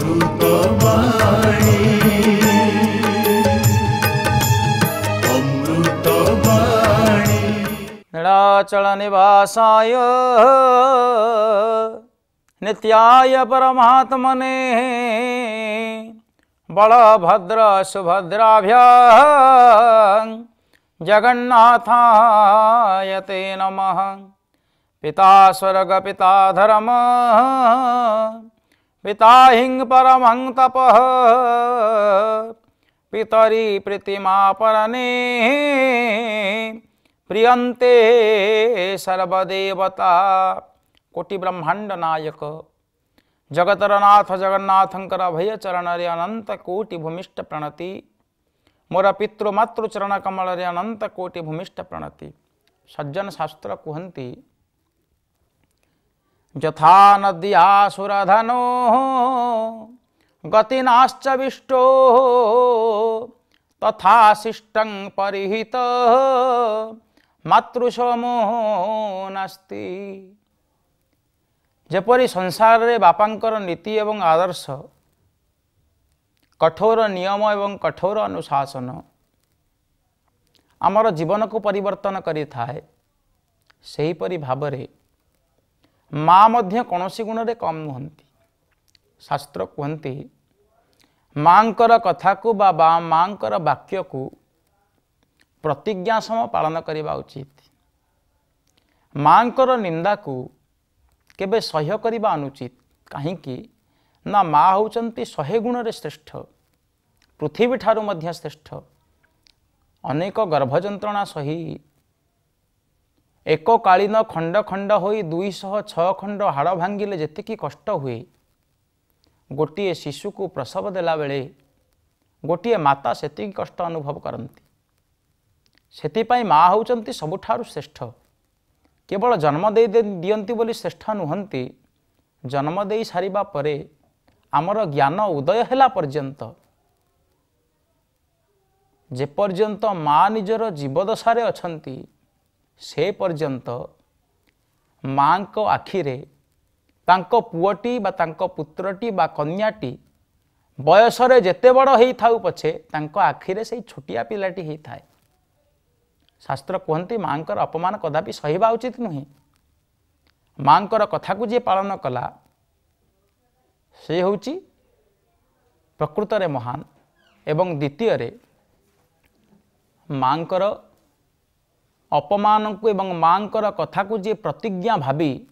अमृतवाणी अमृतवाणी नीलाचल निवासाय नित्याय परमात्मने बलभद्र सुभद्राभ्यां जगन्नाथाय ते नमः। पिता स्वर्ग पिता धर्म पिता हिंग परमं तपः पितरी प्रीतिमा परने प्रियंते सर्वदेवता। कोटि ब्रह्मांड नायक जगतर नाथ जगन्नाथंकर अभय चरण रे अनंत कोटि भूमिष्ठ प्रणति। मोर पितृ मातृ चरण कमल रे अनंत कोटि भूमिष्ठ प्रणति। सज्जन शास्त्र कुहंती यथा नद्या सुरधनो गतिनाश्च विष्टो तथा शिष्टं परिहित मातृसमो नास्ति। जेपरि संसार रे बापांकर नीति एवं आदर्श कठोर नियम एवं कठोर अनुशासन आमर जीवन को परिवर्तन करि थाए, सेही परि भाबरे माँ मध्य कौनसी गुण रे कम नुहंती। शास्त्र कहती माँकर कथा को बा माँकर वाक्य को प्रतिज्ञा सम पालन करने उचित। माँकर निंदा को केबे सह्य करने अनुचित। कहीं ना माँ होचंती 100 गुण रे श्रेष्ठ, पृथ्वी ठारू मध्य श्रेष्ठ। अनेक गर्भजंत्रणा सही एक कालीन खंड खंड होई 206 खंड हाड़ भांगिले जेतिकी कष्ट हुए, गोटे शिशु को प्रसव देला बेले गोटे माता सेतिकी कष्ट अनुभव करती। सेतिपाई माँ होचंती सबुठारु श्रेष्ठ। केवल जन्म दे दियंती बोली श्रेष्ठ नुहंती, जन्म दे सारिबा परे आमर ज्ञान उदय हेला पर्यंत जे पर्यंत माँ निजर जीवदशारे अछंती से पर्यंत माँ को आखिरे तांको पुअटी बा तांको पुत्रटी बा कन्याटी बयसरे जेते बड़ हेई थाउ पछे तांको आखिरे से छोटिया पिलाटी हेई थाए। शास्त्र कहती माँकर अपमान कदापि सहिबा उचित नुहे। माँकर कथा को जे पालन कला से होची प्रकृत रे महान। एवं द्वितीय रे माँकर अपमान को एवं माँकर कथा को जे प्रतिज्ञा भावी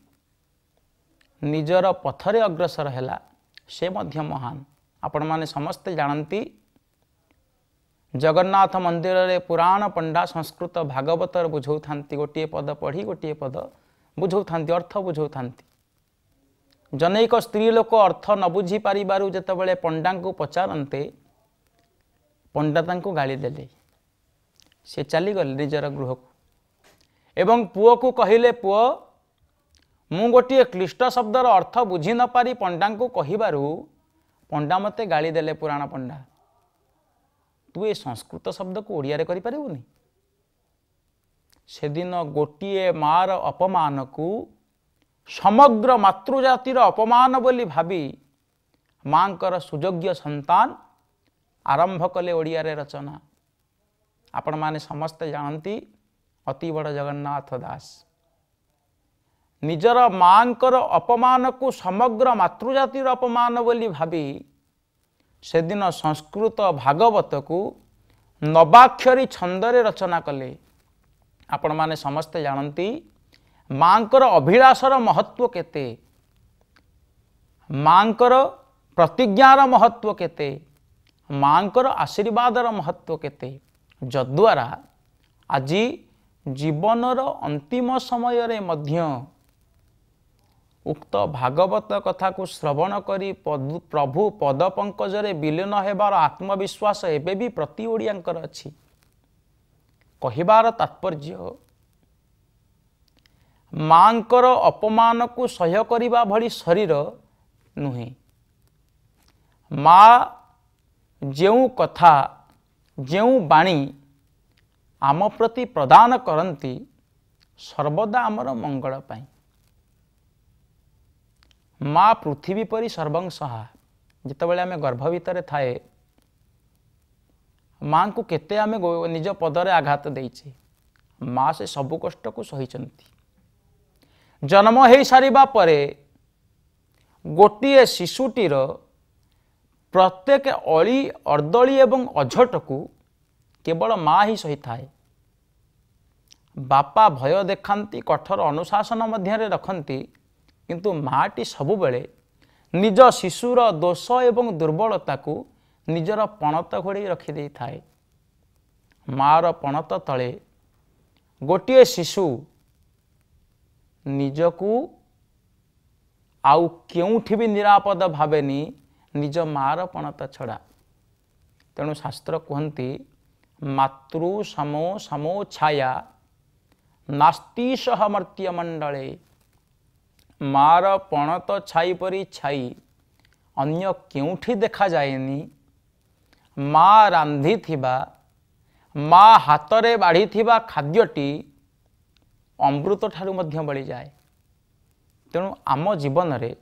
निजर पथरे अग्रसर हैला से मध्य महान। आपण माने समस्ते जानती जगन्नाथ मंदिर रे पुराण पंडा संस्कृत भागवतर बुझौ थांती। गोटे पद पढ़ी गोटे पद बुझौ थांती, अर्थ बुझौ थांती। जनैक स्त्री लोक अर्थ न बुझी पारिबारु जेतेबेले पंडा को पचारन्ते, पंडा तांको गाली देले, से चली गले निजर गृह को। एवं पुओ को कहिले पुओ मु गोटे क्लिष्ट शब्दर अर्थ बुझी न पारी पंडा को कहिबारु पंडा मते गाली देले। पुराण पंडा तू ए संस्कृत शब्द को ओडिया रे करि परिबुनी। से दिन गोटिए मार अपमान को समग्र मातृजातिर अपमान बोली भावी माँकर सुयोग्य संतान आरंभ कले ओडिया रे रचना। आपण माने समस्ते जानती अति बड़ जगन्नाथ दास निजर माँकर अपमान को समग्र मातृजातिर अपमान बोली भावी से दिन संस्कृत भागवत को नवाक्षरी छंदरे रचना कले। आपण माने समस्ते जानती माँकर अभिलाषर महत्व केते, माँकर प्रतिज्ञार महत्व केते, माँकर आशीर्वादर महत्व केते, जद्वारा आज जीवनर अंतिम समय रे मध्य उक्त भागवत कथा को श्रवण करी प्रभु पद पंकजरे विलीन हेबार आत्मविश्वास एबे भी प्रति ओडियांकर अछि। कहिबार तात्पर्य माँकर अपमान को सह्य करिबा भली शरीर नुहे। माँ जेउ कथा जेउ बाणी आम प्रति प्रदान करती सर्वदा आमर मंगल पाई। माँ पृथ्वी परी सर्वं सहा जितेबाला आम गर्भ भितर थाए माँ को केते आम निज पदरे आघात देइछे माँ से सबु कष्ट को सही जन्म हो सारिबा परे गोटिए शिशुटीर प्रत्येक अली अर्दली एवं अझट को केवल माँ ही सही थाए। बापा भय देखांती कठोर अनुशासन मध्य रखती किंतु माँटी सबुबले निज शिशुर दोष एवं दुर्बलता को निजर पणत घोड़े रखिदे थाए। मार पणत तले गोटिए शिशु निजकू आउ केउठी भी निरापद भावेनी निज मार पणत छड़ा। तेणु शास्त्र कहती मातृ समो समो छाया नास्ति सह मर्त्य मंडले। मार पणत छाई परी छाई अन्य केउठी देखा जाएनी। माँ रांधी थिबा माँ हातरे बाढ़ी थिबा खाद्यटी अमृत ठारू मध्य बळी जाए। तेणु आम जीवन रे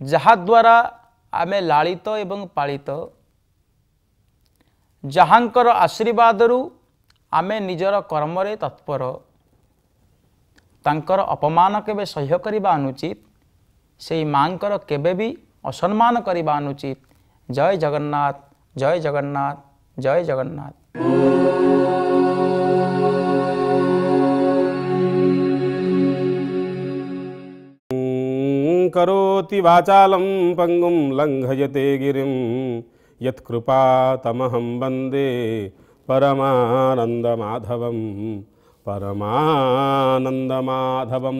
जहा द्वारा आमे लालित एवं पालित जहांकर आशीर्वादरू आमे निजर कर्म रे तत्पर तांकर अपमान केबे सह्य करिबा अनुचित सेई मांकर केबे भी असम्मान करिबा अनुचित। जय जगन्नाथ जय जगन्नाथ जय जगन्नाथ। करोति वाचालं पंगुं लंघयते गिरिं यत्कृपा तमहं वन्दे परमानन्दमाधवं परमानन्दमाधवम्।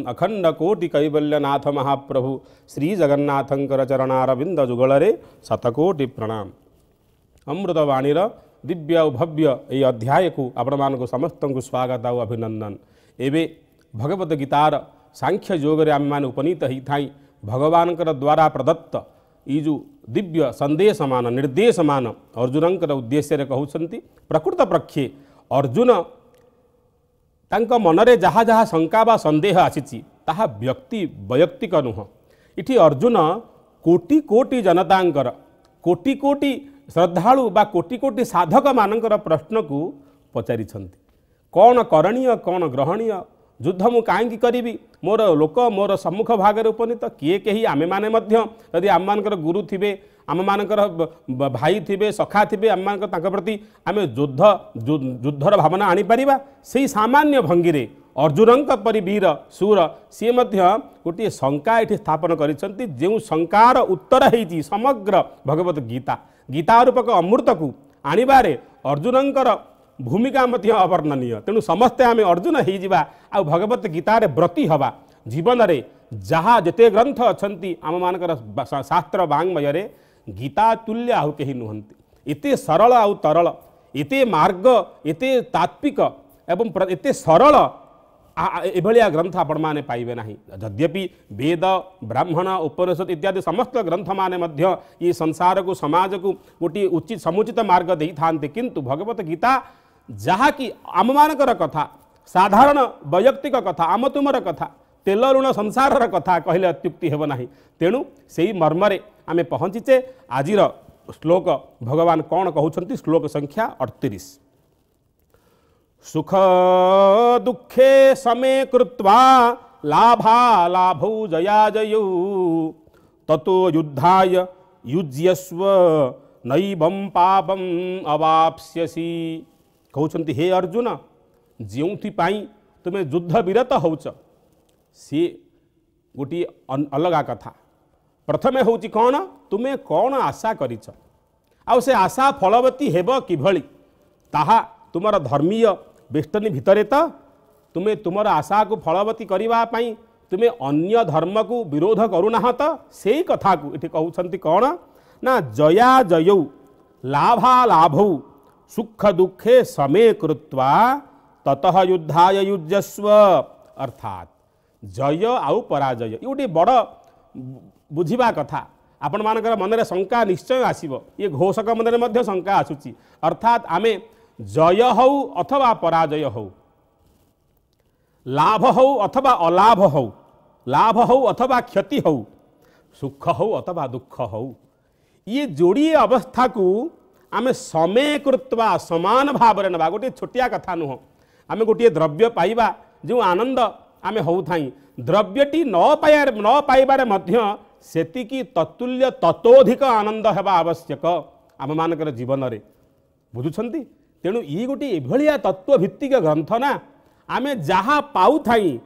अखंड कोटि कैवल्यनाथ महाप्रभु श्री जगन्नाथंकर चरणारविंद जुगलरे शतकोटि प्रणाम। अमृतवाणीर दिव्य और भव्य ये अध्याय को आपण मानक समस्त को स्वागत और अभिनंदन। एवं भगवद गीतार सांख्य योग आम मैंने उपनीत ही थाई भगवान द्वारा प्रदत्त ये जो दिव्य संदेश मान निर्देश मान अर्जुन उद्देश्य कहते प्रकृत प्रक्षे अर्जुन तांका मनरे जहाँ जहाँ शंका बा संदेह आसी ताहा व्यक्ति वैयक्तिक नुह। इठी अर्जुन कोटि कोटि जनतांकर कोटि कोटि श्रद्धालु बा कोटि कोटि साधक मानकर प्रश्न को पचारि कौन करणीय कौन ग्रहणीय युद्ध मु कहीं करी मोर लोक मोर सम्मुख भागे उपनीत किए कहीं आमे माने मध्य यदि आम मानकर गुरु थिबे आम मानकर भाई थिबे सखा थिबे आम मानकर तांका प्रति आमे युद्धर भावना आनी परिबा। सेही सामान्य भंगी रे अर्जुन परि वीर सूर सी गोटे शंका ये स्थापन करिसेंती जो शंकार उत्तर है समग्र भगवत गीता गीता रूपक अमृत को आणिबारे अर्जुनंकर भूमिका मध्य अवर्णनीय। तेणु समस्ते आम अर्जुन हो आ भगवत गीतार व्रती हवा जीवन रे जहाँ जिते ग्रंथ अच्छी आम मानकर शास्त्र वाङ्मय रे गीता तुल्य आउ कहीं नुहंती। एते सरल आउ तरल एते मार्ग एते तात्विक एवं एते सरल एभलिया ग्रंथ आपण माने पाइबे नाही। यद्यपि वेद ब्राह्मण उपनिषद इत्यादि समस्त ग्रंथ माने मध्य ये संसार को समाज को गोटे उचित समुचित मार्ग दे थांते किंतु भगवत गीता जहाँ कि आम मानकर कथा साधारण वैयक्तिक कथा आम तुमर कथा तेल ऋण संसार कथा कहले अत्युक्ति हेब नाही। तेणु सेही मर्मरे आमे पहुँचीचे। आजिर श्लोक भगवान कौन कहउछंती श्लोक संख्या 38 सुख दुखे समे कृत्वा लाभा लाभौ जया जयौ ततो युद्धाय युज्यस्व नैवं पापम अवाप्स्यसि। कहउछंती हे अर्जुन जोंथि पाई तुमे युद्ध विरत होउछ सी गोटी अलगा कथा। प्रथमे होउची कौन तुमे कौन आशा करिछ आउ से आशा फलवती हेब किभली ताहा तुमर धर्मीय बेष्टनी भितरे तो तुमे तुमर आशा को फलवती करबा पई तुमे अन्य धर्म को विरोध करूना तो सेही कथा को इठी कहउछंती कौन ना जया जयौ लाभा लाभौ सुख दुखे समे कृत्वा ततः युद्धाय युज्यस्व। अर्थात जय आउ पराजय ये गोटे बड़ बुझिबा कथा। आपण मानकर मनरे शंका निश्चय आसीबो ये घोषक मनरे मध्य शंका आसुची। अर्थात आमे जय हौ अथवा पराजय हौ लाभ हौ अथवा अलाभ हौ लाभ हौ अथवा क्षति हौ सुख हौ अथवा दुख हौ ये जोड़िए अवस्था को आम समय कृत्वा समान भाव ना गोटे छोटिया कथा नुह आम गोटे द्रव्य पाइबा जो आनंद आम होई द्रव्यटी न पाइबार सेतिकी तत्तुल्य ततोधिक आनंद हेबा आवश्यक आम मानकर जीवन रे बुझुछंती। तेणु ये गोटे एभलिया तत्वभित्तिक ग्रंथ ना आमे जहाँ पाऊ थाई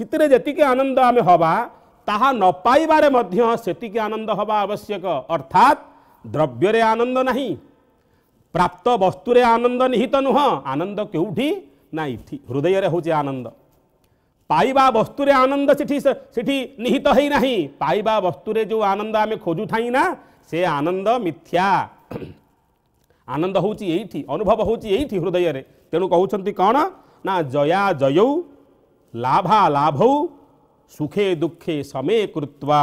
सितरे जतिके आनंद आमे हवा ताहा न पाइबारे मध्य सेतिके आनंद हवा आवश्यक। अर्थात द्रव्य रे आनंद नहीं, प्राप्त वस्तु रे आनंद निहित नुह। आनंद केउठी ना इथि हृदय रे होचे आनंद। पाइबा वस्तु रे आनंद सिठी निहित है नहीं। पाइबा वस्तु रे जो आनंद आमे खोजु थाई ना से आनंद मिथ्या। आनंद होची एठी, अनुभव होची एठी हृदय रे। तेणु कहउछंती कौन ना जया जयौ लाभा लाभौ सुखे दुखे समे कृत्वा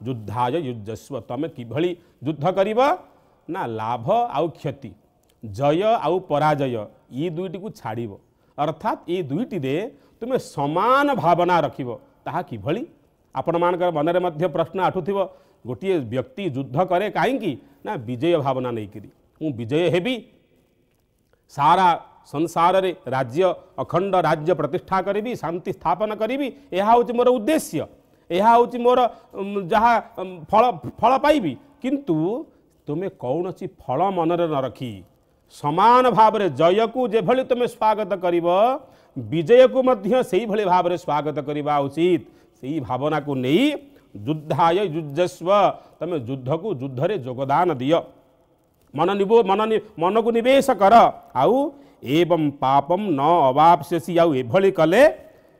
युद्धाय युजस्व। तमे किभली युद्ध करिब ना लाभ आउ क्षति, जय आउ पराजय ये दुईटी को छाड़िब। अर्थात ये दुईटी रे तुमे समान भावना रखिब। ताहा किभली आपण मानकर मनरे मध्य प्रश्न आठुथिब। गोटे व्यक्ति युद्ध करे काहेकि ना विजय भावना नहीं करी मु विजय हेबी, सारा संसार रे राज्य अखंड राज्य प्रतिष्ठा करी, शांति स्थापन करी। यह हूँ मोर उद्देश्य, यह हूँ मोर जहाँ फल फल पाइबी। किंतु तुमे कौन सी फल मनरे न रखी समान भाव रे जय को जेभली तुमे स्वागत करिब विजय को मध्य सेही भली भाव रे स्वागत करिबा उचित। सेही भावना को नहीं युद्धाय युजस्व। तमे युद्ध को युद्ध रे योगदान दिय, मन को निवेश कर। आउ एवं पापम न अवाप्स्यसि। आउ एभली कले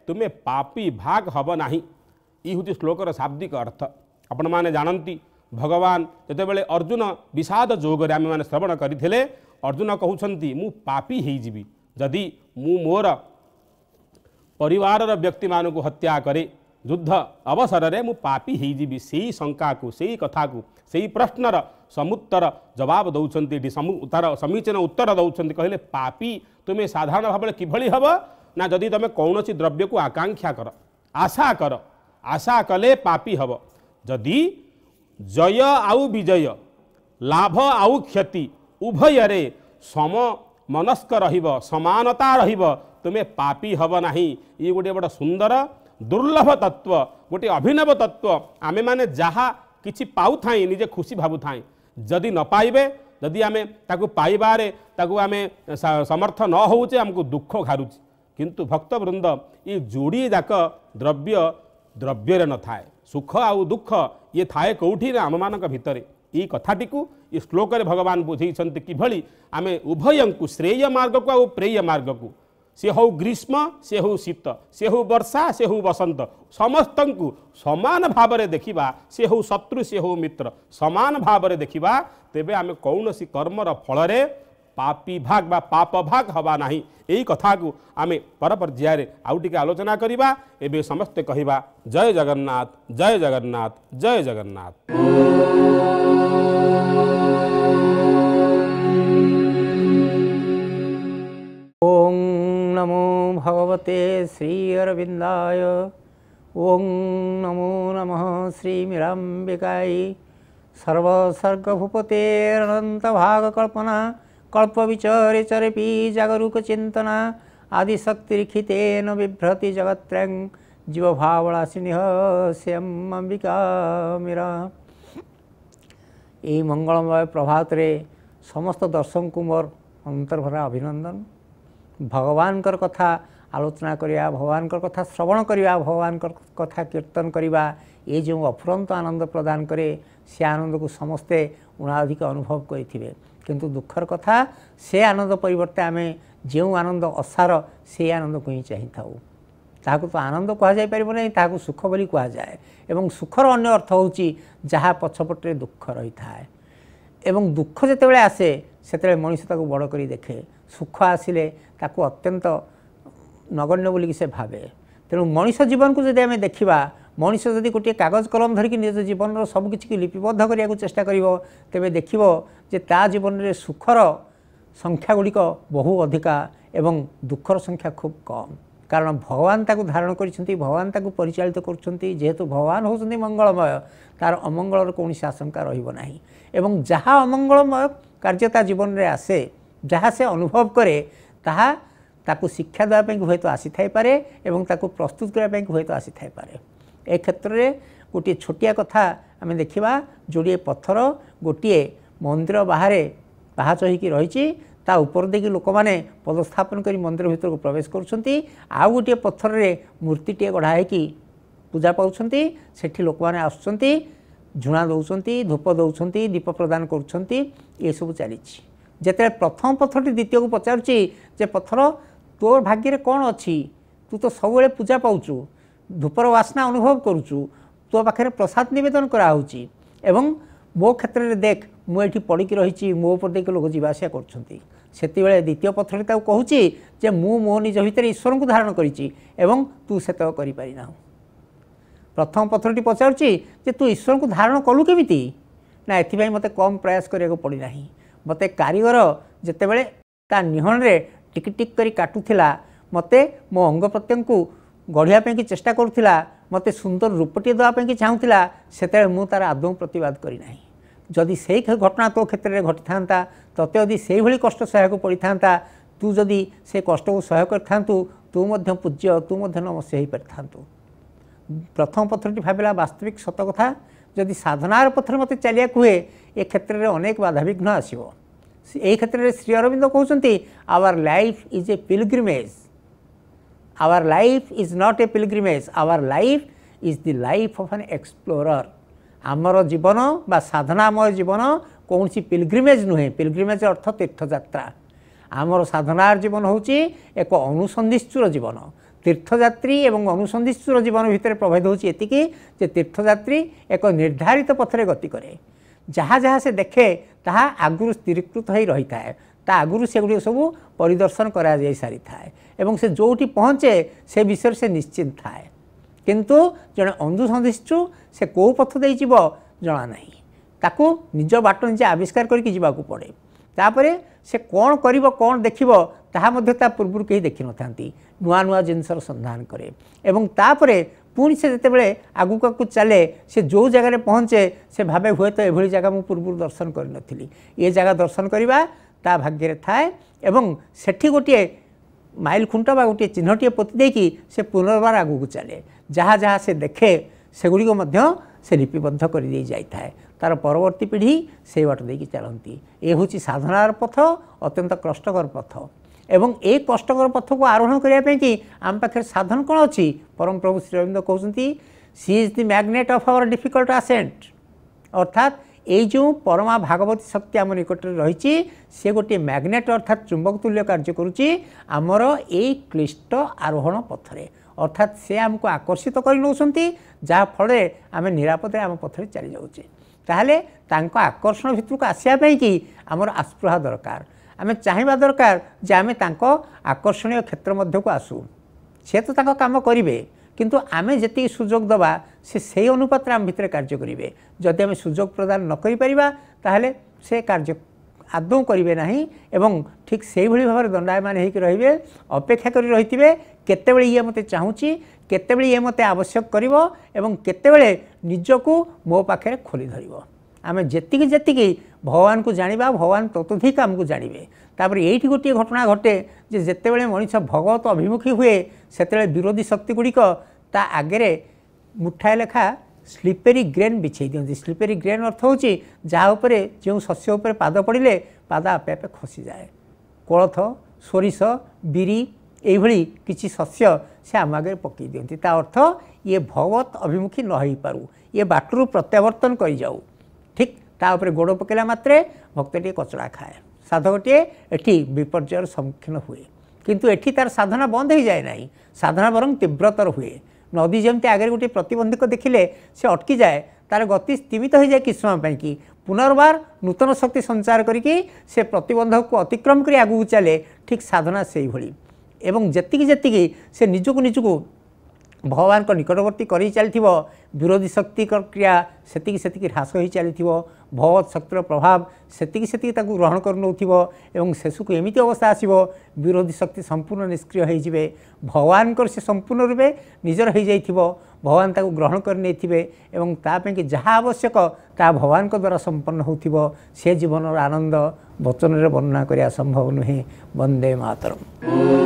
तुमे पापी भाग हब नाही। ई हूँ श्लोकर शाब्दिक अर्थ। आपण माने जानती भगवान जेतेबेले अर्जुन विषाद जोगरे आमे माने श्रवण करिथिले अर्जुन कहउछंती मु पापी हेई जिवि जदि मु मोर परिवार व्यक्ति मानू को हत्या करे युद्ध अवसर रे मु पापी हेई जिवि। सेही शंका को सेही कथा को सेही प्रश्नर समुत्तर जवाब दौरान समीचीन उत्तर दौरान कहले पापी तुम्हें साधारण भाव किभली हब ना जदि तुम कौन द्रव्य को आकांक्षा कर आशा कले पापी हब। जदि जय आउ विजय लाभ आउ क्षति उभय रे सम मनस्क रहिब समानता रहिब तुम्हें पापी हब नाही। ये गोटे बड़ा सुंदर दुर्लभ तत्व, गोटे अभिनव तत्व। आमे माने जहाँ किछि पाउ थाई निजे खुशी भाबु थाई, जदि न पाइबे जदि आमे ताकु पाइबारे ताकु आमे समर्थ न होउचे हमको दुख घारुची। किंतु भक्तवृंद ये जोड़ी जाक द्रव्य द्रव्य न थाए, सुख आउ दुख ये थाए कौठी ना आम मानक भितरे। ये कथाटी को ये श्लोक रे भगवान बुझेइछन्ति किभली आमे उभयंकु श्रेय मार्ग को आउ प्रेय मार्ग को, से हो ग्रीष्म से हो शीत से हो वर्षा से हो बसंत समस्त को समान भाव रे देखिबा, से हो शत्रु से हो मित्र समान भाव रे देखिबा। तेबे आमे कौनसी कर्मर फल रे पापी भाग बा पाप भाग हवा नाही। यही कथा को आमे पर पर्याय आउ टिके आलोचना करिबा। एबे समस्ते कहिबा जय जगन्नाथ जय जगन्नाथ जय जगन्नाथ। ओं नमो भगवते श्री अरविंदाय। ओं नमो नमः श्री मीरांबिकाय। सर्वसर्गभूपते अनंत भाग कल्पना कल्प विचरे चरेपि जागरूक चिंतना आदिशक्तिरिखितेन बिभ्रति जगत्रयं जीवभावलासिनिह श्याम अंबिका मीरा। यही मंगलमय प्रभात रे समस्त दर्शक को मोर अंतर्भरा अभिनंदन। भगवान कथा आलोचना करिया, भगवान कथा श्रवण करिया, भगवान कथा कीर्तन करिया, ये जो अफुरंत आनंद प्रदान करे से आनंद को समस्ते उणाधिक अनुभव करिथिबे। किंतु दुखर कथा से आनंद परिवर्ते आमे जो आनंद असार से आनंद को ही चाहि थाउ। ताकू तो आनंद कहा जाय परिबो नै, ताकू सुख बोली कहा जाय। एवं सुखर अन्य अर्थ होची जहाँ पछपटे दुख रही थाए। एवं दुख जेतेबेले आसे सेतेबेले मनुष्य ताकू बड़ करी देखे, सुख आसिले ताकू अत्यंत नगण्य बोली से भावे। तेणु मनुष्य जीवन को जदि आमे देखिबा, मनुष्य जदि गोटे कागज कलम धरिकी निज जीवन सबकि लिपिबद्ध करने को चेष्टा करिवो, तेबे देखिवो जे ता जीवन में सुखर संख्या गुड़िक बहु अधिका एवं दुखर संख्या खूब कम। कारण भगवान ताकू धारण करिसेंती भगवान ताकू परिचालित करछंती जेहेतु भगवान होउछंती मंगलमय तार अमंगलर कौनसी आशंका रहिबो नाही एवं जहाँ अमंगलमय कार्यता जीवन में आसे जहाँ से अनुभव करे ताहा ताकू शिक्षा देवाई हुए तो आसी थाई पारे एवं ताकू प्रस्तुत करने हुए तो आसी थाई पारे। ए क्षेत्र में गोटे छोटिया कथा आम देखा जोड़े पत्थर गोटे मंदिर बाहर पाहाच होगी रही ता ऊपर देखिए लोक मैंने पदस्थापन कर मंदिर भीतर को प्रवेश करुँच आउ गोटे पत्थर रे मूर्तिटे गढ़ाई पूजा पाँच से लोक मैंने आसुँच झुणा दौरान धूप दौरान दीप प्रदान करुँच ये सब चली जिते प्रथम पत्थरटी द्वितीय को पचारुची जे पत्थर तोर भाग्य कौन अच्छी तू तो सब पूजा पाचु धूपर वासना अनुभव करुचु तो पाखे प्रसाद नवेदन कराऊँगी एवं मो क्षेत्र में देख मुझे पड़ी रही मो उपर देख लोक जावासिया कर द्वितीय पत्थर कहूँ जे मो निज भितर ईश्वर को धारण करी तू से करना प्रथम पत्थरटी पचारुची जे तू ईश्वर को धारण कलु केमिति ना एथि मते कम प्रयास करिया को पड़ी नाही मते कारीगर जेतेबेले ता निहण रे टिक टिक करी काटुथिला मते मो अंग प्रत्यंग को गढ़िया पे की चेष्टा करुथिला मते सुंदर रूपटी देवा पे की चाहुथिला सेते मु तार आदौ प्रतिवाद करी नाही जदि सेही घटना तो क्षेत्र में घटी था तते यदि से भली कष्ट सह्य को पड़ी था तू जदि से कष्ट को सह्य करथांतु तू मध्य पूज्य तू मध्य नमस्य हो पारिथांतु। प्रथम पत्थरटी भाविला वास्तविक सत कथा जदि साधनार पथर मत चलिया हुए ए क्षेत्र में अनेक बाधाविघ्न आसो ये क्षेत्र में श्री अरविंद कहते our life is a pilgrimage our life is not a pilgrimage our life is the life of an explorer आमर जीवन बा साधनामय जीवन कौन सी पिलग्रिमेज नुहे पिलग्रिमेज अर्थ तीर्थयात्रा आमर साधनार जीवन होची एक अनुसंधिश्चुर जीवन तीर्थयात्री एवं अनुसंधिश्चुर जीवन भितर प्रभेद होची एतिकी जे तीर्थयात्री एक निर्धारित पथरे गति करे जहाँ जहाँ से देखे ताहा आगुरु स्थिरीकृत हो रही था ता आगुरु से गुड़ी सब परिदर्शन करा जाई सारी थाए एवं से जोटी पहुँचे से विषय से निश्चिंत थाए किंतु जड़े अनुसंधिश्चु से कौ पथ दे जना नहीं ताकू निज बाट निजे आविष्कार करके जावाक पड़े तापरे से कौन करिवो कौन देखिवो ताहा मध्य ता पूर्व कहीं देखि नथांती नुआ नुआ जिनसर संधान करे एवं तापरे पुणी से जितेबाला आगुक आगू चले से जो जगार पहुँचे से भावे हुए तो एभली जगह मु पूर्व दर्शन कर नथिली ये जगह दर्शन करवा ता भाग्य थाए एवं सेठी गोटे माइल खुंट बा गोटे चिन्हटे पोति देकी से पुनर्बार आगुक चले जहाँ जहाँ से देखे सेगुड़िक मध्य से लिपिबद्ध कर दी जाए तार परवर्ती पीढ़ी से बाट देकी चलती ये हूँ साधनार पथ अत्यंत कष्टकर पथ एवं ए कष्टकर पथ को आरोहण करने कि आम पाखे साधन कौन अच्छी परम प्रभु श्री अरविंद कहते she is the magnet of our difficult ascent अर्थात ये जो परमा भागवती शक्ति आम निकट रही सी गोटे मैग्नेट अर्थात चुंबक तुल्य कार्य करुच्ची आमर ए क्लिष्ट आरोहण पथरे अर्थात से आमको आकर्षित कर नौकरी जहाँफल आम निरापदे आम पथरे चली जाऊे ताहले तांको आकर्षण भितर को आसापी कि आमर आस्पृहा दरकार आम चाहिए दरकार जे आम तांको आकर्षणीय क्षेत्र मध्य को आसू सी तो तांको काम करेंगे किंतु आम जी सुजोग दबा से अनुपात आम भितर कार्य करेंगे जदि आम सुजोग प्रदान न करें से कार्य आदौ करेंगे नहीं एवं ठीक से भाव में दंडायमान होकर रे अपेक्षा कर रही केतेबेले ये मते चाहूँगी केतेबेले ये मते आवश्यक करिवो एवं केतेबेले निजको मो पाखे खोली धरिवो आम जेतिकी जेतिकी भगवान को जानिबा भगवान ततोधिक आमको जानवे तापर ये गोटे घटना घटे जे जेतेबेले मनीष भगवत अभिमुखी हुए सेतेबेले विरोधी शक्ति गुड़िक ता आगे मुठाए लेखा स्लीपेरी ग्रेन बिछे दिखती स्लीपेरी ग्रेन अर्थ हूँ जहाँ उपरे जो शस्य उपर पाद पड़े पाद आपे आपे खसी जाए कोलथ सोरिष बिरी यही किसी शस्य से आम आगे पकई दिखती ता अर्थ ये भगवत अभिमुखी न हो पारू ये बाटरू प्रत्यावर्तन कर जाऊ ठीक ता उपरे गोड़ पकेला मात्रे भक्तटी कचड़ा खाए साधकटे एठी विपर्ययर सम्मुखीन हुए किंतु एठी तार साधना बंद हो जाए ना साधना बरং तीव्रतर हुए नदी जमती आगे गोटे प्रतिबंधक देखिले से अटकी जाए तार गति स्तीमित हो जाए किस समय कि पुनर्बार नूतन शक्ति संचार करके से प्रतिबंधक को अतिक्रम कर आगू चले ठीक साधना से ही एवं जेतिकी जेतिकी से निजको निजको भगवान को निकटवर्ती कर चली विरोधी शक्ति क्रिया सेतिकी ह्रास हो चली भगवत शक्तिर प्रभाव सेतिकी ग्रहण कर शेष को एमती अवस्था आसो विरोधी शक्ति संपूर्ण निष्क्रिय होइजिबे भगवान से संपूर्ण रूपे निजर हो जाइथिबो भगवान ताको ग्रहण कर नेथिबे एवं तापे कि जहाँ आवश्यक ता भगवान को द्वारा संपन्न होथिबो से जीवन आनंद वचन रे वर्णना करिया संभव नुहे। वंदे मातरम।